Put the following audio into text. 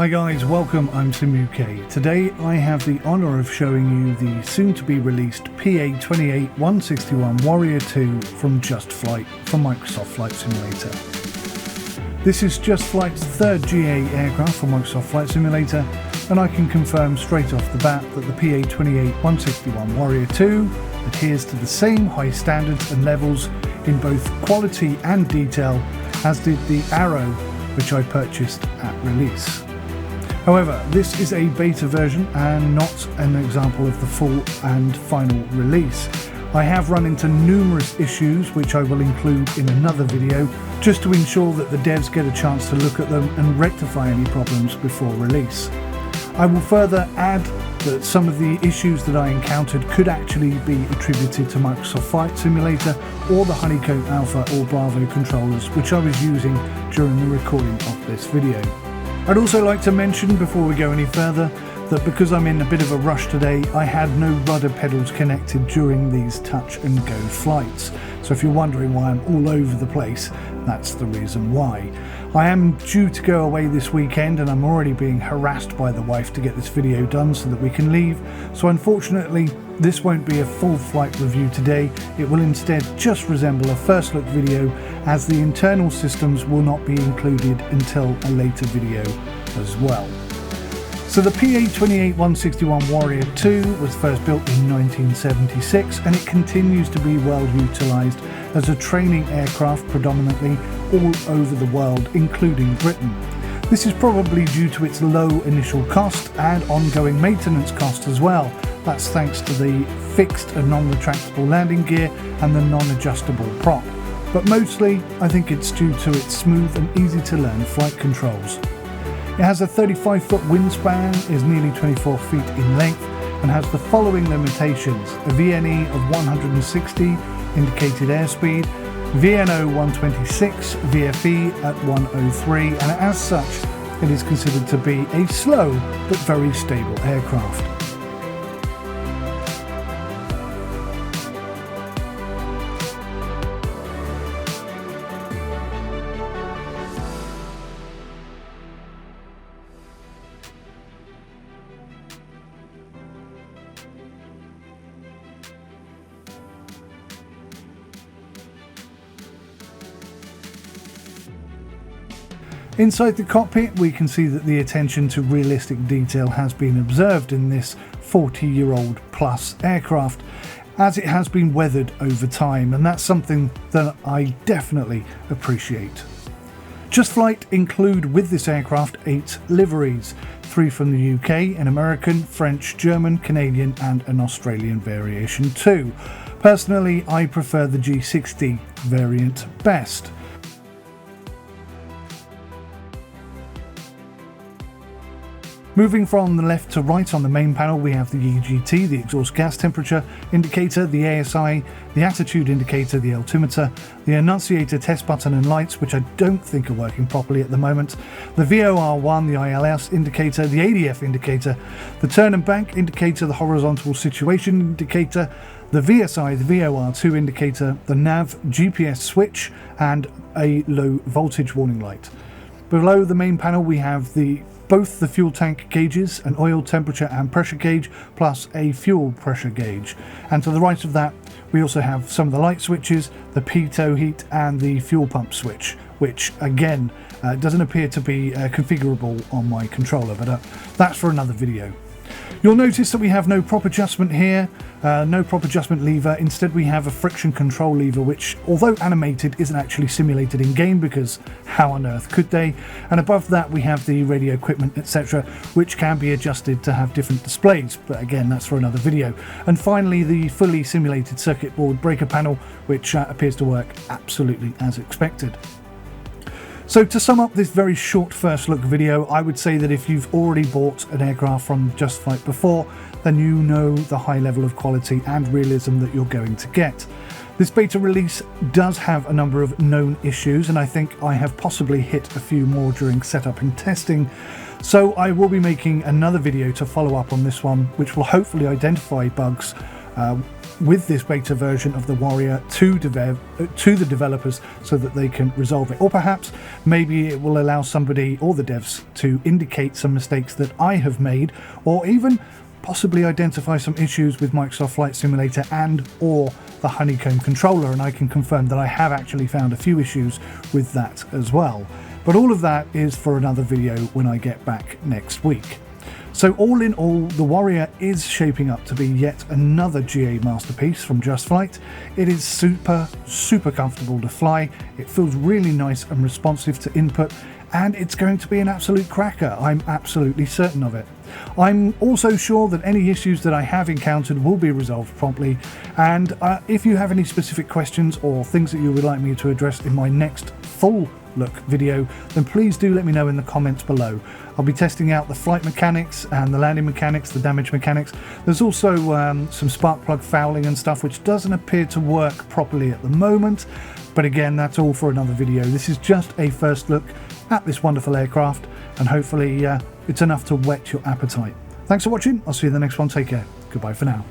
Hi guys, welcome, I'm 𝗦𝘂𝗃. Today I have the honour of showing you the soon-to-be-released PA28 161 Warrior 2 from Just Flight from Microsoft Flight Simulator. This is Just Flight's third GA aircraft for Microsoft Flight Simulator, and I can confirm straight off the bat that the PA28 161 Warrior 2 adheres to the same high standards and levels in both quality and detail as did the Arrow, which I purchased at release. However, this is a beta version and not an example of the full and final release. I have run into numerous issues which I will include in another video just to ensure that the devs get a chance to look at them and rectify any problems before release. I will further add that some of the issues that I encountered could actually be attributed to Microsoft Flight Simulator or the 𝗦𝘂𝗃𝗍𝗆 or Bravo controllers which I was using during the recording of this video. I'd also like to mention before we go any further that because I'm in a bit of a rush today, I had no rudder pedals connected during these touch and go flights. So if you're wondering why I'm all over the place, that's the reason why. I am due to go away this weekend and I'm already being harassed by the wife to get this video done so that we can leave. So unfortunately, this won't be a full flight review today. It will instead just resemble a first look video, as the internal systems will not be included until a later video as well. So the PA28 161 Warrior 2 was first built in 1976 and it continues to be well utilised as a training aircraft predominantly all over the world, including Britain. This is probably due to its low initial cost and ongoing maintenance cost as well. That's thanks to the fixed and non-retractable landing gear and the non-adjustable prop. But mostly I think it's due to its smooth and easy to learn flight controls. It has a 35-foot wingspan, is nearly 24 feet in length, and has the following limitations: a VNE of 160 indicated airspeed, VNO 126, VFE at 103, and as such it is considered to be a slow but very stable aircraft. Inside the cockpit we can see that the attention to realistic detail has been observed in this 40-year-old plus aircraft, as it has been weathered over time, and that's something that I definitely appreciate. Just Flight include with this aircraft 8 liveries, 3 from the UK, an American, French, German, Canadian and an Australian variation too. Personally, I prefer the G60 variant best. Moving from the left to right on the main panel, we have the EGT, the exhaust gas temperature indicator, the ASI, the attitude indicator, the altimeter, the annunciator test button and lights, which I don't think are working properly at the moment, the VOR1, the ILS indicator, the ADF indicator, the turn and bank indicator, the horizontal situation indicator, the VSI, the VOR2 indicator, the nav, GPS switch and a low voltage warning light. Below the main panel we have both the fuel tank gauges, an oil temperature and pressure gauge, plus a fuel pressure gauge. And to the right of that, we also have some of the light switches, the pitot heat and the fuel pump switch, which again doesn't appear to be configurable on my controller, but that's for another video. You'll notice that we have no prop adjustment here, no prop adjustment lever. Instead we have a friction control lever, which although animated isn't actually simulated in game, because how on earth could they? And above that we have the radio equipment, etc., which can be adjusted to have different displays, but again that's for another video. And finally the fully simulated circuit board breaker panel, which appears to work absolutely as expected. So to sum up this very short first look video, I would say that if you've already bought an aircraft from Just Flight before, then you know the high level of quality and realism that you're going to get. This beta release does have a number of known issues, and I think I have possibly hit a few more during setup and testing. So I will be making another video to follow up on this one, which will hopefully identify bugs with this beta version of the Warrior to the developers so that they can resolve it. Or perhaps maybe it will allow somebody or the devs to indicate some mistakes that I have made, or even possibly identify some issues with Microsoft Flight Simulator and or the Honeycomb controller, and I can confirm that I have actually found a few issues with that as well. But all of that is for another video when I get back next week. So all in all, the Warrior is shaping up to be yet another GA masterpiece from Just Flight. It is super comfortable to fly, it feels really nice and responsive to input, and it's going to be an absolute cracker. I'm absolutely certain of it. I'm also sure that any issues that I have encountered will be resolved promptly, and if you have any specific questions or things that you would like me to address in my next full look video, then please do let me know in the comments below. I'll be testing out the flight mechanics and the landing mechanics, the damage mechanics. There's also some spark plug fouling and stuff which doesn't appear to work properly at the moment, but again, that's all for another video. This is just a first look at this wonderful aircraft, and hopefully it's enough to whet your appetite. Thanks for watching. I'll see you in the next one. Take care. Goodbye for now.